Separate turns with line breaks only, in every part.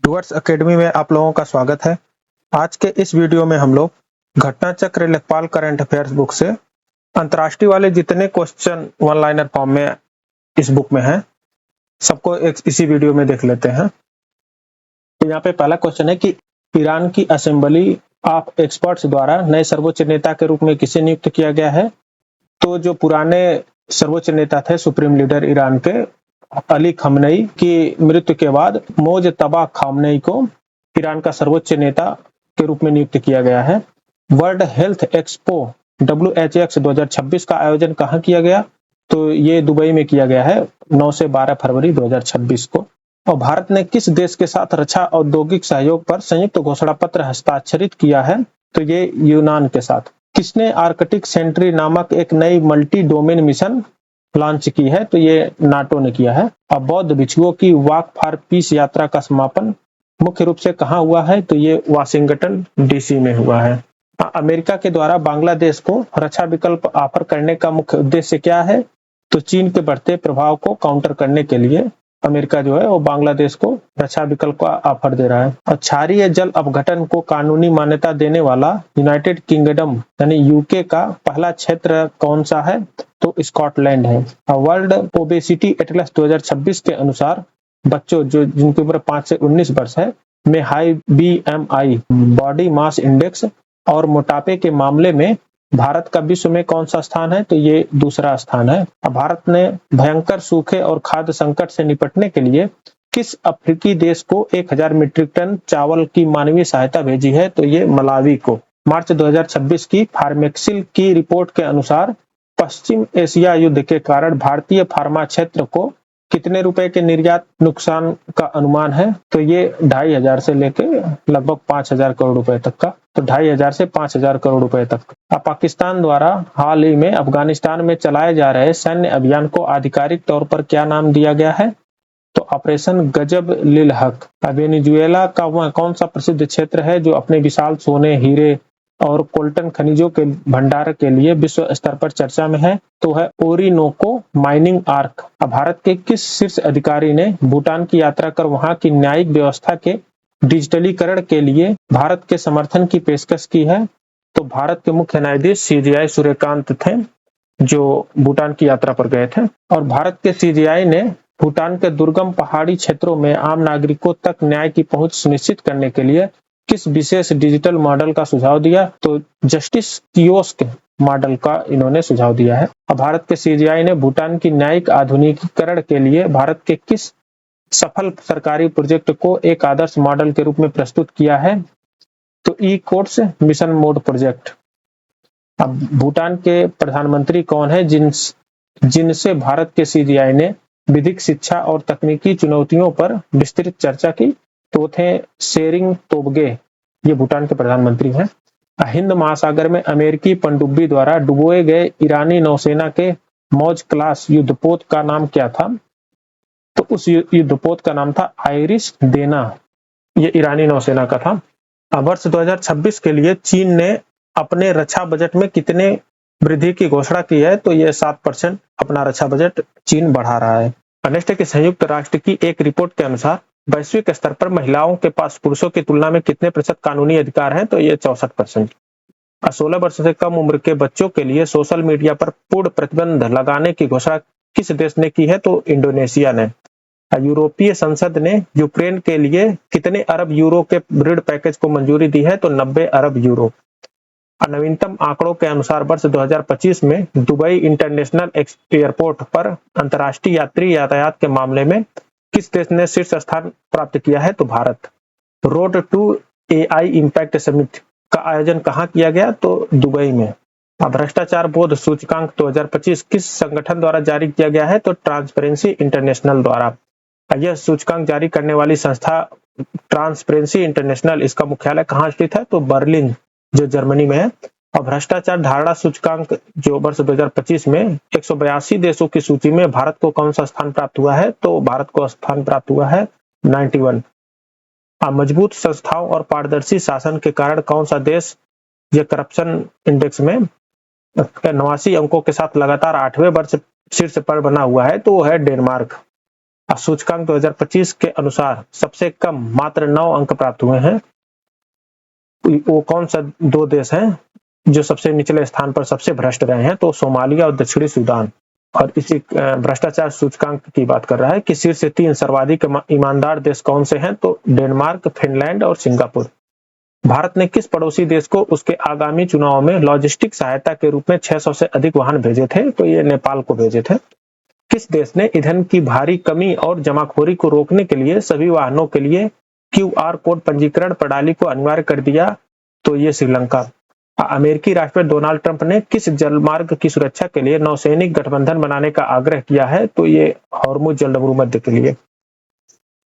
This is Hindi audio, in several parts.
डुअर्स एकेडमी में आप लोगों का स्वागत है। आज के इस वीडियो में हम लोग घटना चक्र लेखपाल करंट अफेयर्स बुक से अंतर्राष्ट्रीय वाले जितने क्वेश्चन वन लाइनर फॉर्म में इस बुक में हैं, सबको इसी वीडियो में देख लेते हैं। तो यहाँ पे पहला क्वेश्चन है कि ईरान की असेंबली ऑफ एक्सपर्ट्स द्वारा नए सर्वोच्च नेता के रूप में किसे नियुक्त किया गया है? तो जो पुराने सर्वोच्च नेता थे, सुप्रीम लीडर ईरान के अली खamenei की मृत्यु के बाद मोजतबा खामनेई को ईरान का सर्वोच्च नेता के रूप में नियुक्त किया गया है। वर्ल्ड हेल्थ एक्सपो WHX 2026 का आयोजन कहाँ किया गया? तो ये दुबई में किया गया है 9 से 12 फरवरी 2026 को। और भारत ने किस देश के साथ रक्षा औद्योगिक सहयोग पर संयुक्त घोषणा पत्र हस्ताक्षरित किया है? तो ये यूनान के साथ। किसने आर्कटिक सेंट्री नामक एक नई मल्टी डोमेन मिशन लॉन्च की है? तो ये नाटो ने किया है। अब बौद्ध भिक्षुओं की वॉक फॉर पीस यात्रा का समापन मुख्य रूप से कहाँ हुआ है? तो ये वाशिंगटन DC में हुआ है। अमेरिका के द्वारा बांग्लादेश को रक्षा विकल्प ऑफर करने का मुख्य उद्देश्य क्या है? तो चीन के बढ़ते प्रभाव को काउंटर करने के लिए अमेरिका जो है वो बांग्लादेश को रक्षा विकल्प का ऑफर दे रहा है। और क्षारीय जल अपघटन को कानूनी मान्यता देने वाला यूनाइटेड किंगडम यानी UK का पहला क्षेत्र कौन सा है? तो स्कॉटलैंड है। वर्ल्ड ओबेसिटी एटलस 2026 के अनुसार बच्चों जिनकी उम्र 5 से 19 वर्ष है में high BMI body mass index और मोटापे के मामले में भारत का विश्व में कौन सा स्थान है? तो ये दूसरा स्थान है। भारत ने भयंकर सूखे और खाद्य संकट से निपटने के लिए किस अफ्रीकी देश को 1000 मीट्रिक टन चावल की मानवीय सहायता भेजी है? तो ये मलावी को। मार्च 2026 की फार्मेक्सिल की रिपोर्ट के अनुसार पश्चिम एशिया युद्ध के कारण भारतीय फार्मा क्षेत्र को कितने रुपए के निर्यात नुकसान का अनुमान है? तो ये 2500 से लेके लगभग 5000 करोड़ रुपए तक का। तो 2500 से 5000 करोड़ रुपए तक। पाकिस्तान द्वारा हाल ही में अफगानिस्तान में चलाए जा रहे सैन्य अभियान को आधिकारिक तौर पर क्या नाम दिया गया है? तो ऑपरेशन गजब लिल हक। वेनेजुएला का वह कौन सा प्रसिद्ध क्षेत्र है जो अपने विशाल सोने, हीरे और कोल्टन खनिजों के भंडार के लिए विश्व स्तर पर चर्चा में है? तो है ओरिनोको माइनिंग आर्क। भारत के किस शीर्ष अधिकारी ने भूटान की यात्रा कर वहां की न्यायिक व्यवस्था के डिजिटलीकरण के लिए भारत के समर्थन की पेशकश की है? तो भारत के मुख्य न्यायाधीश CJI सूर्यकांत थे जो भूटान की यात्रा पर गए थे। और भारत के CJI ने भूटान के दुर्गम पहाड़ी क्षेत्रों में आम नागरिकों तक न्याय की पहुंच सुनिश्चित करने के लिए किस विशेष डिजिटल मॉडल का सुझाव दिया? तो जस्टिस कियोस्क मॉडल का इन्होंने सुझाव दिया है। अब भारत के CJI ने भूटान की न्यायिक आधुनिकीकरण के लिए भारत के किस सफल सरकारी प्रोजेक्ट को एक आदर्श मॉडल के रूप में प्रस्तुत किया है? तो ई-कोर्ट्स मिशन मोड प्रोजेक्ट। अब भूटान के प्रधानमंत्री कौन है जिनसे भारत के CJI ने विधिक शिक्षा और तकनीकी चुनौतियों पर विस्तृत चर्चा की? तो थे शेरिंग तोब्गे, ये भूटान के प्रधानमंत्री हैं। हिंद महासागर में अमेरिकी पनडुब्बी द्वारा डुबोए गए ईरानी नौसेना के मौज क्लास युद्धपोत का नाम क्या था? तो उस युद्धपोत का नाम था आयरिश देना, ये ईरानी नौसेना का था। वर्ष 2026 के लिए चीन ने अपने रक्षा बजट में कितने वृद्धि की घोषणा की है? तो ये 7% अपना रक्षा बजट चीन बढ़ा रहा है। नेक्स्ट है कि संयुक्त राष्ट्र की एक रिपोर्ट के अनुसार वैश्विक स्तर पर महिलाओं के पास पुरुषों की तुलना में कितने प्रतिशत कानूनी अधिकार हैं? तो ये 64%। 16 वर्ष से कम उम्र के बच्चों के लिए सोशल मीडिया पर पूर्ण प्रतिबंध लगाने की घोषणा किस देश ने की है? तो इंडोनेशिया ने। यूरोपीय संसद ने यूक्रेन के लिए कितने अरब यूरो के ऋण पैकेज को मंजूरी दी है? तो 90 अरब यूरो। नवीनतम आंकड़ों के अनुसार वर्ष 2025 में दुबई इंटरनेशनल एयरपोर्ट पर अंतर्राष्ट्रीय यात्री यातायात के मामले में किस देश ने शीर्ष स्थान प्राप्त किया है? तो Bharat. Road to AI impact summit का आयोजन कहाँ किया गया? तो दुबई में। भ्रष्टाचार बोध सूचकांक 2025 किस संगठन द्वारा जारी किया गया है? तो ट्रांसपेरेंसी इंटरनेशनल द्वारा। यह सूचकांक जारी करने वाली संस्था ट्रांसपेरेंसी इंटरनेशनल, इसका मुख्यालय कहाँ स्थित है? तो बर्लिन जो जर्मनी में है। और भ्रष्टाचार धारणा सूचकांक जो वर्ष 2025 में 182 देशों की सूची में भारत को कौन सा स्थान प्राप्त हुआ है? तो भारत को स्थान प्राप्त हुआ है 91। मजबूत संस्थाओं और पारदर्शी शासन के कारण कौन सा देश ये करप्शन इंडेक्स में 89 अंकों के साथ लगातार 8वें वर्ष शीर्ष पर बना हुआ है? तो वो है डेनमार्क। सूचकांक 2025 के अनुसार सबसे कम मात्र 9 अंक प्राप्त हुए हैं। वो कौन सा 2 देश हैं जो सबसे निचले स्थान पर सबसे भ्रष्ट रहे हैं? तो सोमालिया और दक्षिणी सूडान। और इसी भ्रष्टाचार सूचकांक की बात कर रहा है कि शीर्ष 3 सर्वाधिक ईमानदार देश कौन से हैं? तो डेनमार्क, फिनलैंड और सिंगापुर। भारत ने किस पड़ोसी देश को उसके आगामी चुनाव में लॉजिस्टिक सहायता के रूप में 600 से अधिक वाहन भेजे थे? तो ये नेपाल को भेजे थे। किस देश ने ईंधन की भारी कमी और जमाखोरी को रोकने के लिए सभी वाहनों के लिए QR कोड पंजीकरण प्रणाली को अनिवार्य कर दिया? तो ये श्रीलंका। अमेरिकी राष्ट्रपति डोनाल्ड ट्रंप ने किस जलमार्ग की सुरक्षा के लिए नौसैनिक गठबंधन बनाने का आग्रह किया है? तो ये हॉर्मुज जलमर्ग मध्य के लिए।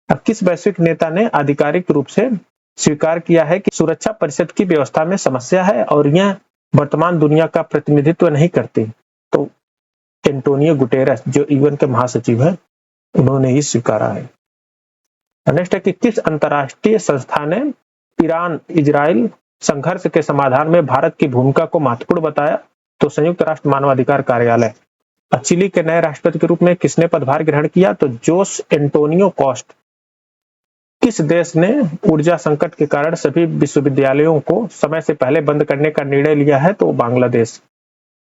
किस वैश्विक नेता ने आधिकारिक रूप से स्वीकार किया है कि सुरक्षा परिषद की व्यवस्था में समस्या है और यह वर्तमान दुनिया का प्रतिनिधित्व नहीं करती? तो एंटोनियो गुटेरेस, जो यूएन के महासचिव हैं, उन्होंने ही स्वीकारा है। नेक्स्ट है कि किस अंतरराष्ट्रीय संस्था ने ईरान इजराइल संघर्ष के समाधान में भारत की भूमिका को महत्वपूर्ण बताया? तो संयुक्त राष्ट्र मानवाधिकार कार्यालय। चिली के नए राष्ट्रपति के रूप में किसने पदभार ग्रहण किया? तो जोस एंटोनियो कोस्ट। किस देश ने ऊर्जा संकट के कारण सभी विश्वविद्यालयों को समय से पहले बंद करने का निर्णय लिया है? तो बांग्लादेश।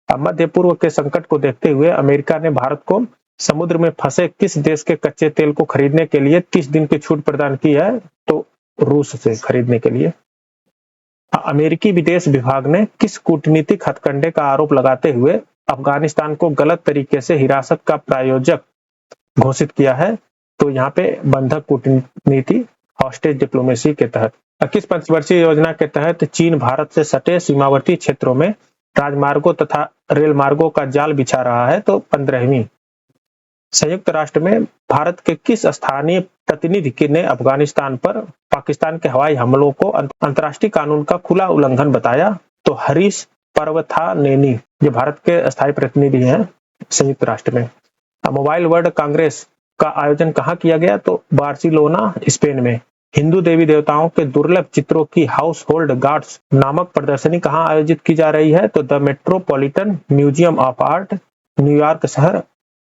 मध्य पूर्व के संकट को देखते हुए अमेरिका ने भारत को समुद्र में फंसे किस देश के कच्चे तेल को खरीदने के लिए 30 दिन की छूट प्रदान की है? तो रूस से खरीदने के लिए। अमेरिकी विदेश विभाग ने किस कूटनीतिक हथकंडे का आरोप लगाते हुए अफगानिस्तान को गलत तरीके से हिरासत का प्रायोजक घोषित किया है? तो यहाँ पे बंधक कूटनीति, हॉस्टेज डिप्लोमेसी के तहत। किस पंचवर्षीय योजना के तहत चीन भारत से सटे सीमावर्ती क्षेत्रों में राजमार्गों तथा रेल मार्गों का जाल बिछा रहा है? तो 15वीं। संयुक्त राष्ट्र में भारत के किस स्थानीय प्रतिनिधि ने अफगानिस्तान पर पाकिस्तान के हवाई हमलों को अंतर्राष्ट्रीय कानून का खुला उल्लंघन बताया? तो हरीश पर्वथानेनी, जो भारत के स्थायी प्रतिनिधि हैं संयुक्त राष्ट्र में। मोबाइल वर्ल्ड कांग्रेस का आयोजन कहाँ किया गया? तो बार्सिलोना, स्पेन में। हिंदू देवी देवताओं के दुर्लभ चित्रों की हाउस होल्ड गार्ड्स नामक प्रदर्शनी कहाँ आयोजित की जा रही है? तो the metropolitan museum of art, New York शहर,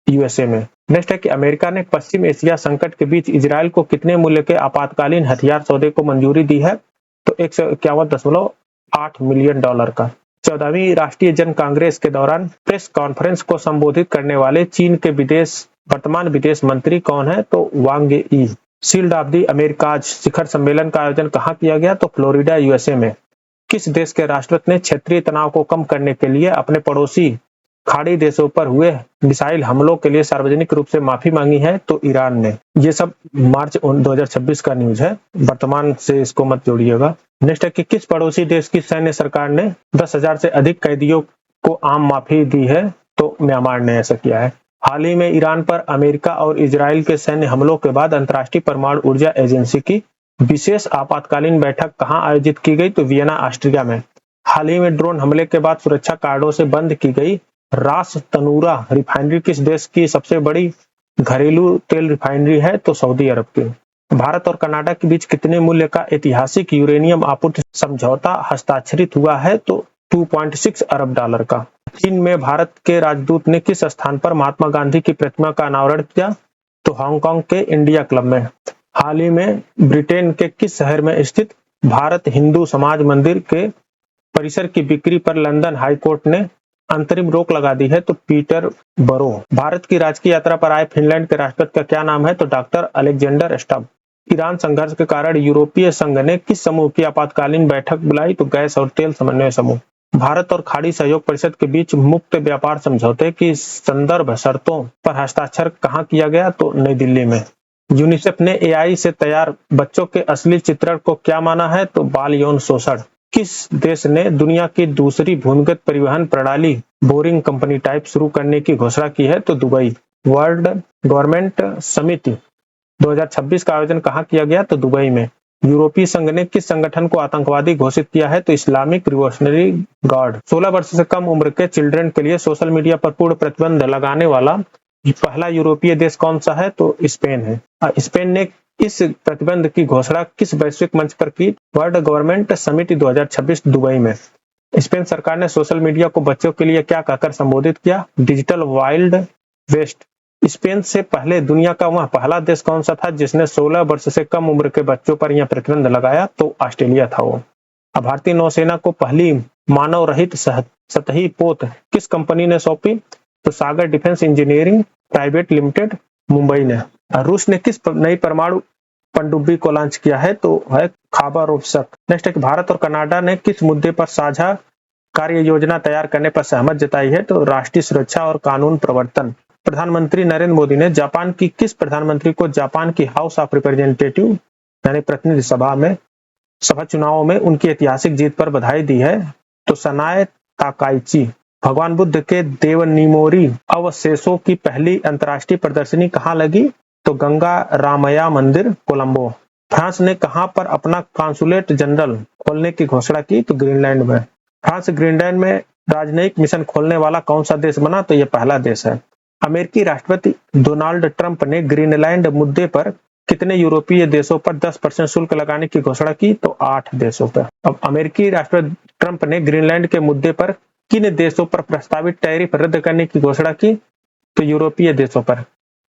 USA में। नेक्स्ट है कि अमेरिका ने पश्चिम एशिया संकट के बीच इजराइल को कितने मूल्य के आपातकालीन हथियार सौदे को मंजूरी दी है? तो $151.8 मिलियन का। 14वीं राष्ट्रीय जन कांग्रेस के दौरान प्रेस कॉन्फ्रेंस को संबोधित करने वाले चीन के वर्तमान विदेश मंत्री कौन है? तो वांग यी। शील्ड ऑफ दी अमेरिकाज शिखर सम्मेलन का आयोजन कहाँ किया गया? तो फ्लोरिडा, USA में। किस देश के राष्ट्रपति ने क्षेत्रीय तनाव को कम करने के लिए अपने पड़ोसी खाड़ी देशों पर हुए मिसाइल हमलों के लिए सार्वजनिक रूप से माफी मांगी है? तो ईरान ने। ये सब मार्च 2026 का न्यूज है, वर्तमान से इसको मत जोड़िएगा। नेक्स्ट है कि किस पड़ोसी देश की सैन्य सरकार ने 10,000 से अधिक कैदियों को आम माफी दी है? तो म्यांमार ने ऐसा किया है। हाल ही में ईरान पर अमेरिका और इजराइल के सैन्य हमलों के बाद अंतर्राष्ट्रीय परमाणु ऊर्जा एजेंसी की विशेष आपातकालीन बैठक कहाँ आयोजित की गई? तो वियना, ऑस्ट्रिया में। हाल ही में ड्रोन हमले के बाद सुरक्षा कार्डों से बंद की गई रास तनूरा रिफाइनरी किस देश की सबसे बड़ी घरेलू तेल रिफाइनरी है? तो सऊदी अरब की। भारत और कनाडा के बीच कितने मूल्य का ऐतिहासिक यूरेनियम आपूर्ति समझौता हस्ताक्षरित हुआ है? तो $2.6 अरब का। चीन में भारत के राजदूत ने किस स्थान पर महात्मा गांधी की प्रतिमा का अनावरण किया? तो हांगकांग के इंडिया क्लब में। हाल ही में ब्रिटेन के किस शहर में स्थित भारत हिंदू समाज मंदिर के परिसर की बिक्री पर लंदन हाईकोर्ट ने अंतरिम रोक लगा दी है? तो पीटर बरो। भारत की राजकीय यात्रा पर आए फिनलैंड के राष्ट्रपति का क्या नाम है? तो डॉक्टर अलेक्जेंडर स्टब। ईरान संघर्ष के कारण यूरोपीय संघ ने किस समूह की आपातकालीन बैठक बुलाई? तो गैस और तेल समन्वय समूह। भारत और खाड़ी सहयोग परिषद के बीच मुक्त व्यापार समझौते की संदर्भ शर्तों पर हस्ताक्षर कहाँ किया गया? तो नई दिल्ली में। यूनिसेफ ने AI से तैयार बच्चों के असली चित्रण को क्या माना है? तो बाल यौन शोषण। किस देश ने दुनिया की दूसरी भूमिगत परिवहन प्रणाली बोरिंग कंपनी टाइप शुरू करने की घोषणा की है? तो दुबई। वर्ल्ड गवर्नमेंट समिट 2026 का आयोजन कहाँ किया गया? तो दुबई में। यूरोपीय संघ ने किस संगठन को आतंकवादी घोषित किया है? तो इस्लामिक रिवॉल्यूशनरी गार्ड। 16 वर्ष से कम उम्र के चिल्ड्रन के लिए सोशल मीडिया पर पूर्ण प्रतिबंध लगाने वाला पहला यूरोपीय देश कौन सा है? तो स्पेन है। स्पेन ने इस प्रतिबंध की घोषणा किस वैश्विक मंच पर की? वर्ल्ड गवर्नमेंट समिट 2026 दुबई में। स्पेन सरकार ने सोशल मीडिया को बच्चों के लिए क्या कहकर संबोधित किया? Digital Wild West. स्पेन से पहले दुनिया का वह पहला देश कौन सा था जिसने 16 वर्ष से कम उम्र के बच्चों पर यह प्रतिबंध लगाया? तो ऑस्ट्रेलिया था वो। अब भारतीय नौसेना को पहली मानव रहित सतही पोत किस कंपनी ने सौंपी? तो Sagar defence engineering private limited, Mumbai ने। रूस ने किस नई परमाणु पनडुब्बी को लॉन्च किया है? तो है खाबारोव्स्क। नेक्स्ट है कि भारत और कनाडा ने किस मुद्दे पर साझा कार्य योजना तैयार करने पर सहमत जताई है? तो राष्ट्रीय सुरक्षा और कानून प्रवर्तन। प्रधानमंत्री नरेंद्र मोदी ने जापान की किस प्रधानमंत्री को जापान की हाउस ऑफ रिप्रेजेंटेटिव यानी प्रतिनिधि सभा चुनावों में उनकी ऐतिहासिक जीत पर बधाई दी है? तो सनाए ताकाइची। भगवान बुद्ध के देवनीमोरी अवशेषों की पहली अंतर्राष्ट्रीय प्रदर्शनी कहाँ लगी? तो गंगा रामया मंदिर, कोलंबो। फ्रांस ने कहां पर अपना कॉन्सुलेट जनरल खोलने की घोषणा की? तो ग्रीनलैंड में। फ्रांस ग्रीनलैंड में राजनयिक मिशन खोलने वाला कौन सा देश बना? तो यह पहला देश है। अमेरिकी राष्ट्रपति डोनाल्ड ट्रंप ने ग्रीनलैंड मुद्दे पर कितने यूरोपीय देशों पर 10% शुल्क लगाने की घोषणा की? तो 8 देशों पर। अब अमेरिकी राष्ट्रपति ट्रंप ने ग्रीनलैंड के मुद्दे पर किन देशों पर प्रस्तावित टैरिफ रद्द करने की घोषणा की? तो यूरोपीय देशों पर।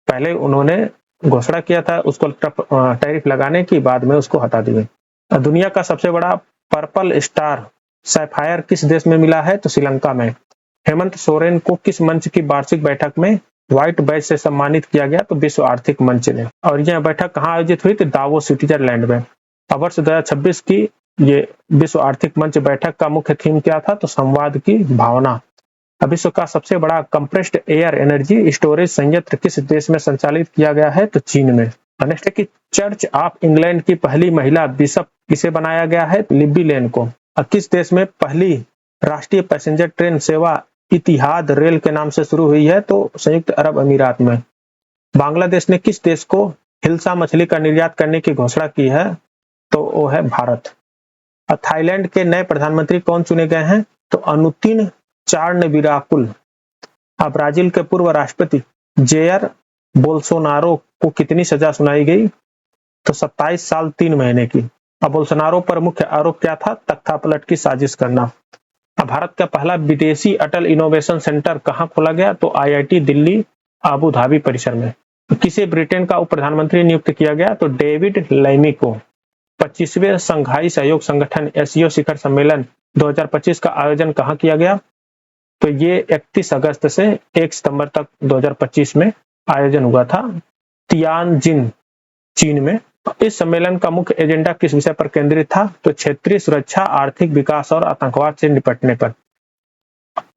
पहले उन्होंने घोषणा किया था उसको टैरिफ लगाने की, बाद में उसको हटा दिए। दुनिया का सबसे बड़ा पर्पल स्टार सैफायर किस देश में मिला है? तो श्रीलंका में। हेमंत सोरेन को किस मंच की वार्षिक बैठक में व्हाइट बैज से सम्मानित किया गया? तो विश्व आर्थिक मंच ने। और यह बैठक कहाँ आयोजित हुई? तो दावोस, स्विट्जरलैंड में। वर्ष 2026 की ये विश्व आर्थिक मंच बैठक का मुख्य थीम क्या था? तो संवाद की भावना। विश्व का सबसे बड़ा कंप्रेस्ड एयर एनर्जी स्टोरेज संयंत्र किस देश में संचालित किया गया है? तो चीन में। नेक्स्ट है कि चर्च ऑफ इंग्लैंड की पहली महिला बिशप किसे बनाया गया है? लिब्बी लेन को। किस देश में पहली राष्ट्रीय पैसेंजर ट्रेन सेवा इतिहाद रेल के नाम से शुरू हुई है? तो संयुक्त अरब अमीरात में। बांग्लादेश ने किस देश को हिल्सा मछली का निर्यात करने की घोषणा की है? तो वो है भारत। थाईलैंड के नए प्रधानमंत्री कौन चुने गए हैं? तो अनुतिन चार्नविराकुल। ब्राजील के पूर्व राष्ट्रपति जेयर बोल्सोनारो को कितनी सजा सुनाई गई? तो 27 साल 3 महीने की। बोल्सोनारो पर मुख्य आरोप क्या था? तख्तापलट की साजिश करना। भारत का पहला विदेशी अटल इनोवेशन सेंटर कहां खोला गया? तो आईआईटी दिल्ली आबू धाबी परिसर में। किसे ब्रिटेन का उप प्रधानमंत्री नियुक्त किया गया? तो डेविड लैमी को। 25वें संघाई सहयोग संगठन एससीओ शिखर सम्मेलन 2025 का आयोजन कहां किया गया? तो ये 31 अगस्त से 1 सितंबर तक 2025 में आयोजन हुआ था तियानजिन, चीन में। इस सम्मेलन का मुख्य एजेंडा किस विषय पर केंद्रित था? तो क्षेत्रीय सुरक्षा, आर्थिक विकास और आतंकवाद से निपटने पर।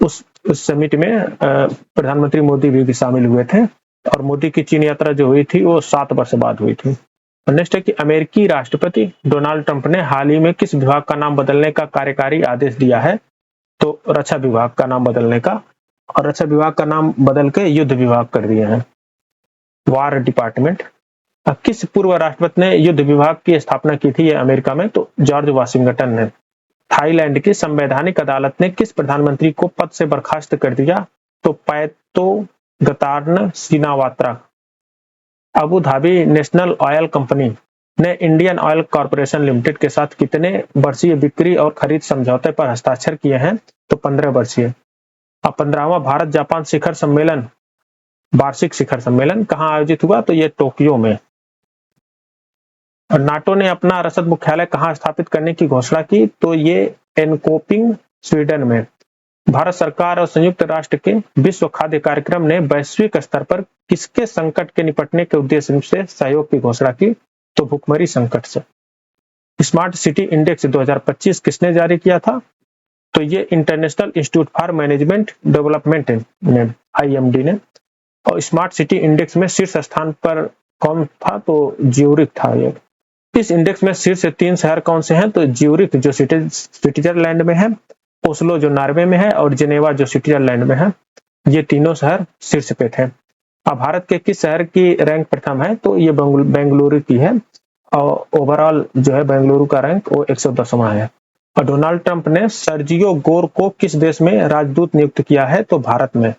उस समिट में प्रधानमंत्री मोदी भी शामिल हुए थे और मोदी की चीन यात्रा जो हुई थी वो 7 वर्ष बाद हुई थी। नेक्स्ट है कि अमेरिकी राष्ट्रपति डोनाल्ड ट्रंप ने हाल ही में किस विभाग का नाम बदलने का कार्यकारी आदेश दिया है? तो रक्षा विभाग का नाम बदलने का, और रक्षा विभाग का नाम बदल के युद्ध विभाग कर दिए हैं, वार डिपार्टमेंट। किस पूर्व राष्ट्रपति ने युद्ध विभाग की स्थापना की थी अमेरिका में? तो जॉर्ज वाशिंगटन ने। थाईलैंड की संवैधानिक अदालत ने किस प्रधानमंत्री को पद से बर्खास्त कर दिया? तो Paetongtarn Shinawatra. Abu Dhabi national oil company ने इंडियन ऑयल कॉर्पोरेशन लिमिटेड के साथ कितने वर्षीय बिक्री और खरीद समझौते पर हस्ताक्षर किए हैं? तो 15 वर्षीय। 15वां भारत जापान शिखर सम्मेलन, वार्षिक शिखर सम्मेलन कहां आयोजित हुआ? तो ये टोक्यो में। नाटो ने अपना रसद मुख्यालय कहां स्थापित करने की घोषणा की? तो ये एनकोपिंग, स्वीडन में। भारत सरकार और संयुक्त राष्ट्र के विश्व खाद्य कार्यक्रम ने वैश्विक स्तर पर किसके संकट के निपटने के उद्देश्य से सहयोग की घोषणा की? तो भुखमरी संकट से। स्मार्ट सिटी इंडेक्स 2025 किसने जारी किया था? तो ये international institute for management development ने, IMD ने। और स्मार्ट सिटी इंडेक्स में शीर्ष स्थान पर कौन था? तो ज्यूरिख था ये। इस इंडेक्स में शीर्ष 3 शहर कौन से हैं? तो ज्यूरिख जो स्विट्जरलैंड में है, ओस्लो जो नॉर्वे में है, और जेनेवा जो स्विट्जरलैंड में है। ये तीनों शहर शीर्ष पे थे। अब भारत के किस शहर की रैंक प्रथम है? तो ये बेंगलुरु की है, और ओवरऑल जो है बेंगलुरु का रैंक वो 110वां है। और डोनाल्ड ट्रंप ने सर्जियो गोर को किस देश में राजदूत नियुक्त किया है? तो भारत में।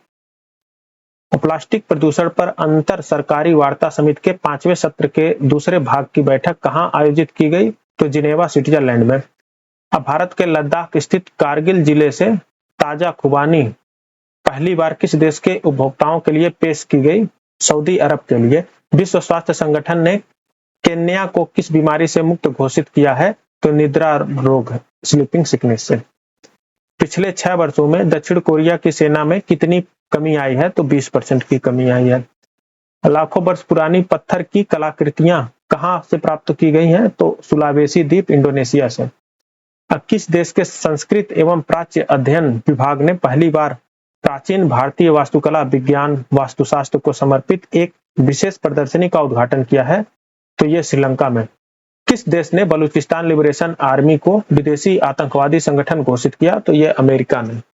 प्लास्टिक प्रदूषण पर अंतर सरकारी वार्ता समिति के 5वें सत्र के दूसरे भाग की बैठक कहां आयोजित की गई? तो जिनेवा, स्विट्जरलैंड में। अब भारत के लद्दाख स्थित कारगिल जिले से ताजा खुबानी पहली बार किस देश के उपभोक्ताओं के लिए पेश की गई? सऊदी अरब के लिए। विश्व स्वास्थ्य संगठन ने केन्या को किस बीमारी से मुक्त घोषित किया है? तो निद्रा रोग, स्लीपिंग सिकनेस से। पिछले 6 वर्षों में दक्षिण कोरिया की सेना में कितनी कमी आई है? तो 20% की कमी आई है। लाखों वर्ष पुरानी पत्थर की कलाकृतियां कहां से प्राप्त की गई हैं? तो सुलावेसी द्वीप, इंडोनेशिया से। किस देश के संस्कृत एवं प्राच्य अध्ययन विभाग ने पहली बार प्राचीन भारतीय वास्तुकला विज्ञान वास्तुशास्त्र को समर्पित एक विशेष प्रदर्शनी का उद्घाटन किया है? तो ये श्रीलंका में। किस देश ने बलूचिस्तान लिबरेशन आर्मी को विदेशी आतंकवादी संगठन घोषित किया? तो ये अमेरिका ने।